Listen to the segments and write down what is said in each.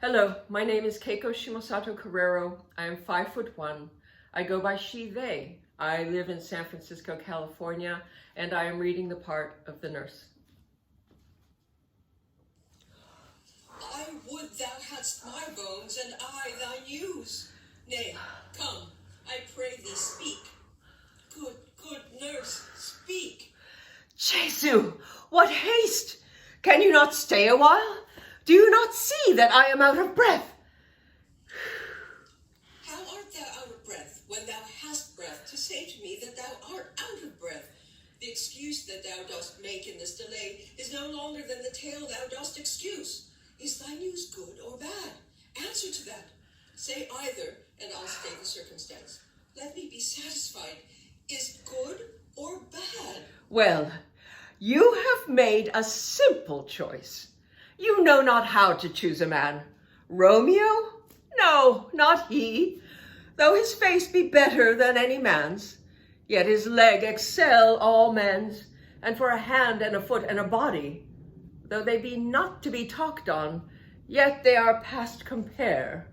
Hello, my name is Keiko Carreiro. I am 5'1". I go by she, they. I live in San Francisco, California, and I am reading the part of the nurse. I would thou hadst my bones, and I thy news. Nay, come, I pray thee, speak. Good nurse, speak. Jesu, what haste! Can you not stay a while? Do you not see that I am out of breath? How art thou out of breath, when thou hast breath, to say to me that thou art out of breath? The excuse that thou dost make in this delay is no longer than the tale thou dost excuse. Is thy news good or bad? Answer to that. Say either, and I'll state the circumstance. Let me be satisfied. Is good or bad? Well, you have made a simple choice. You know not how to choose a man. Romeo? No, not he. Though his face be better than any man's, yet his leg excel all men's, and for a hand and a foot and a body, though they be not to be talked on, yet they are past compare.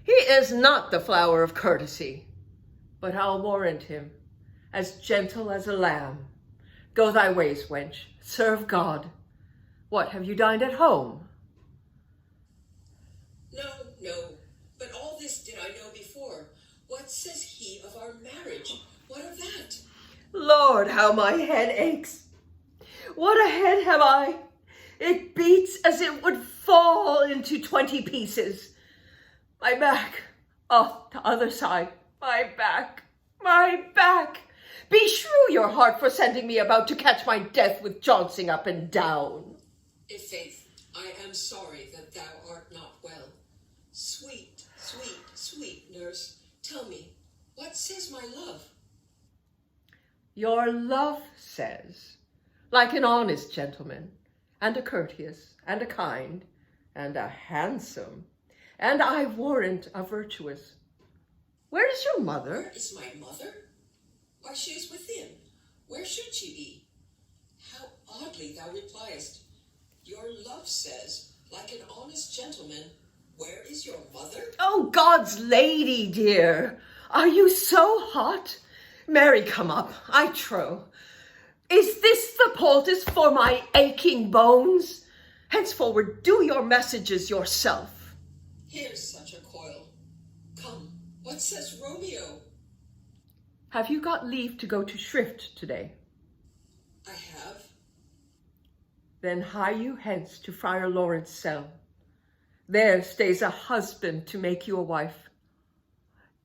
He is not the flower of courtesy, but I'll warrant him, as gentle as a lamb. Go thy ways, wench, serve God. What, have you dined at home? No, but all this did I know before. What says he of our marriage? What of that? Lord, how my head aches. What a head have I! It beats as it would fall into 20 pieces. My back, oh, the other side, my back. Beshrew your heart for sending me about to catch my death with jouncing up and down. In faith, I am sorry that thou art not well. Sweet nurse, tell me, what says my love? Your love says, like an honest gentleman, and a courteous, and a kind, and a handsome, and I warrant a virtuous. Where is your mother? Where is my mother? Why, she is within. Where should she be? How oddly thou repliest. Your love says, like an honest gentleman, where is your mother? Oh, God's lady, dear, are you so hot? Marry, come up, I trow. Is this the poultice for my aching bones? Henceforward, do your messages yourself. Here's such a coil. Come, what says Romeo? Have you got leave to go to shrift today? I have. Then hie you hence to Friar Lawrence's cell. There stays a husband to make you a wife.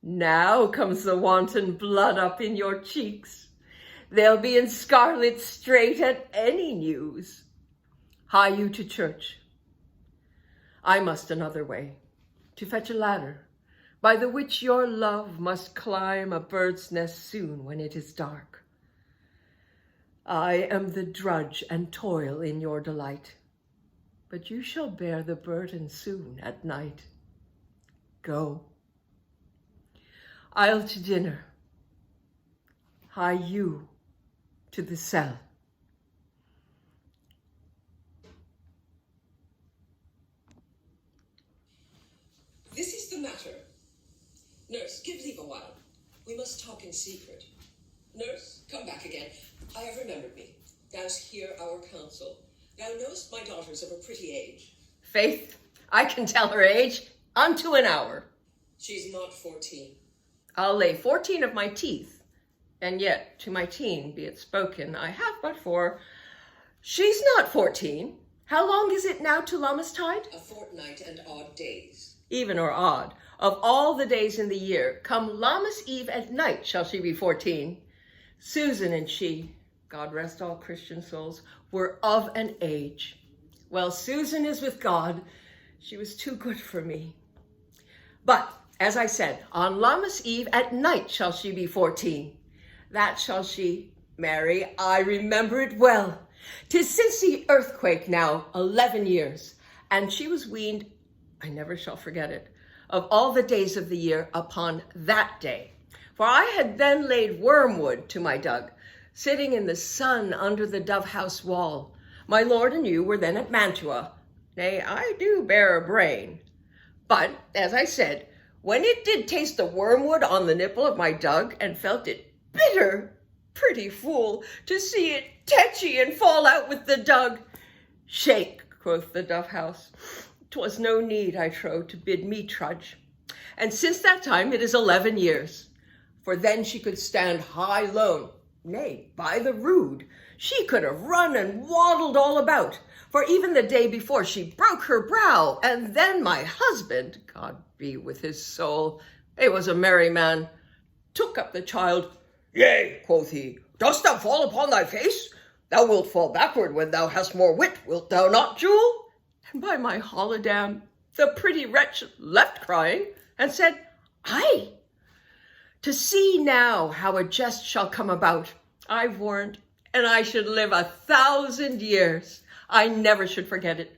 Now comes the wanton blood up in your cheeks. They'll be in scarlet straight at any news. Hie you to church. I must another way, to fetch a ladder, by the which your love must climb a bird's nest soon when it is dark. I am the drudge and toil in your delight, but you shall bear the burden soon at night. Go. I'll to dinner. Hie you to the cell. This is the matter. Nurse, give leave a while. We must talk in secret. Nurse, come back again. I have remembered me. Thou'st hear our counsel. Thou knowest my daughter's of a pretty age. Faith, I can tell her age unto an hour. She's not 14. I'll lay 14 of my teeth, and yet to my teen be it spoken, I have but 4. She's not 14. How long is it now to Lammas-tide? A fortnight and odd days. Even or odd, of all the days in the year, come Lammas Eve at night shall she be 14. Susan and she, God rest all Christian souls, were of an age. Well, Susan is with God. She was too good for me. But, as I said, on Lammas Eve at night shall she be 14. That shall she, Mary, I remember it well. 'Tis since the earthquake now 11 years, and she was weaned, I never shall forget it, of all the days of the year upon that day. For I had then laid wormwood to my dug, sitting in the sun under the dove-house wall. My lord and you were then at Mantua. Nay, I do bear a brain. But, as I said, when it did taste the wormwood on the nipple of my dug and felt it bitter, pretty fool, to see it tetchy and fall out with the dug. Shake, quoth the duff house. 'Twas no need, I trow, to bid me trudge. And since that time it is 11 years. For then she could stand high lone, nay, by the rood, she could have run and waddled all about. For even the day before she broke her brow, and then my husband, God be with his soul, he was a merry man, took up the child. Yea, quoth he, dost thou fall upon thy face? Thou wilt fall backward when thou hast more wit, wilt thou not, Jewel? And by my holidam, the pretty wretch left crying, and said, Aye. To see now how a jest shall come about, I warrant, and I should live 1,000 years, I never should forget it.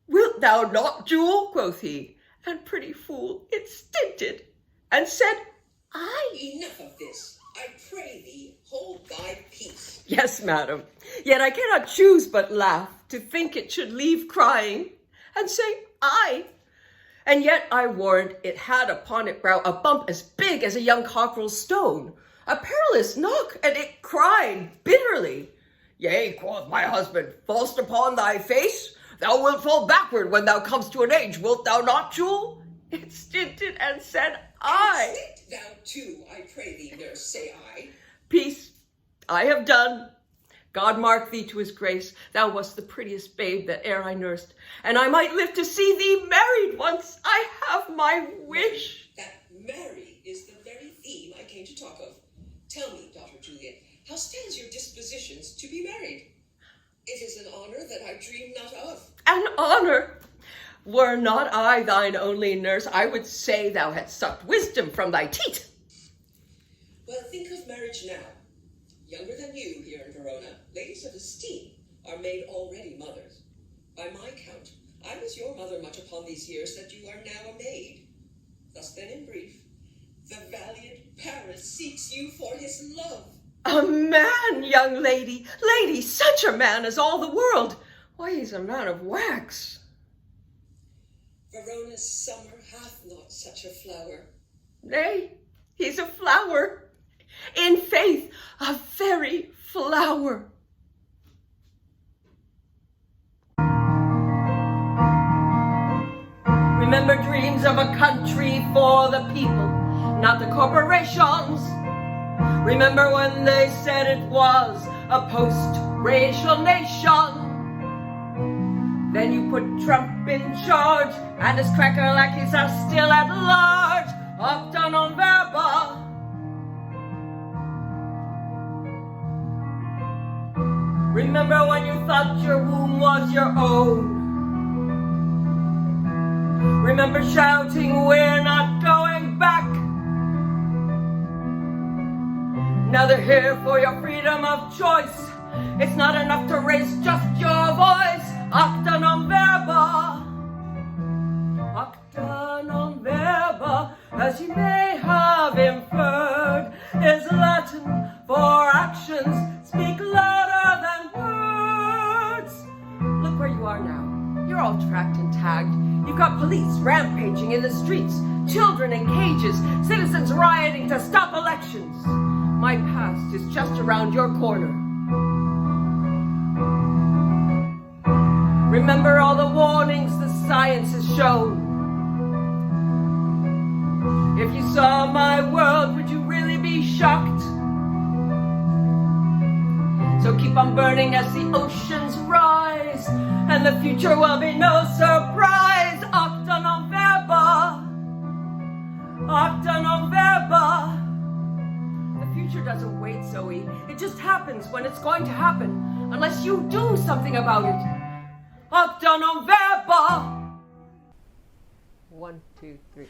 Wilt thou not, Jewel? Quoth he, and pretty fool, it stinted, and said, Aye. Enough of this. I pray thee, hold thy peace. Yes, madam, yet I cannot choose but laugh, to think it should leave crying, and say, Aye. And yet I warrant it had upon it brow a bump as big as a young cockerel's stone, a perilous knock, and it cried bitterly. Yea, quoth my husband, fall'st upon thy face? Thou wilt fall backward when thou comest to an age, wilt thou not, Jewel? It stinted and said, Aye. And stint thou too, I pray thee, nurse, say I. Peace, I have done. God mark thee to his grace. Thou wast the prettiest babe that e'er I nursed, and I might live to see thee married once. I have my wish. That marry is the very theme I came to talk of. Tell me, daughter Juliet, how stands your dispositions to be married? It is an honor that I dream not of. An honor? Were not I thine only nurse, I would say thou hadst sucked wisdom from thy teat. Well, think of marriage now. Younger than you here in Verona, ladies of esteem are made already mothers. By my count, I was your mother much upon these years that you are now a maid. Thus then, in brief, the valiant Paris seeks you for his love. A man, young lady, lady, such a man as all the world. Why, he's a man of wax. Verona's summer hath not such a flower. Nay, he's a flower. In faith, a very flower. Remember dreams of a country for the people, not the corporations. Remember when they said it was a post-racial nation. Then you put Trump in charge, and his cracker-lackeys are still at large. Acta non verba. Remember when you thought your womb was your own. Remember shouting, we're not going back. Now they're here for your freedom of choice. It's not enough to raise just your voice. Acta non verba. Acta non verba, as you may have inferred, is Latin for actions speak louder than words. Look where you are now. You're all tracked and tagged. You've got police rampaging in the streets, children in cages, citizens rioting to stop elections. My past is just around your corner. Remember all the warnings the science has shown. If you saw my world, would you really be shocked? So keep on burning as the oceans rise, and the future will be no surprise. Acta non verba. Acta non verba. The future doesn't wait, Zoe. It just happens when it's going to happen, unless you do something about it. Acta non verba. 1, 2, 3.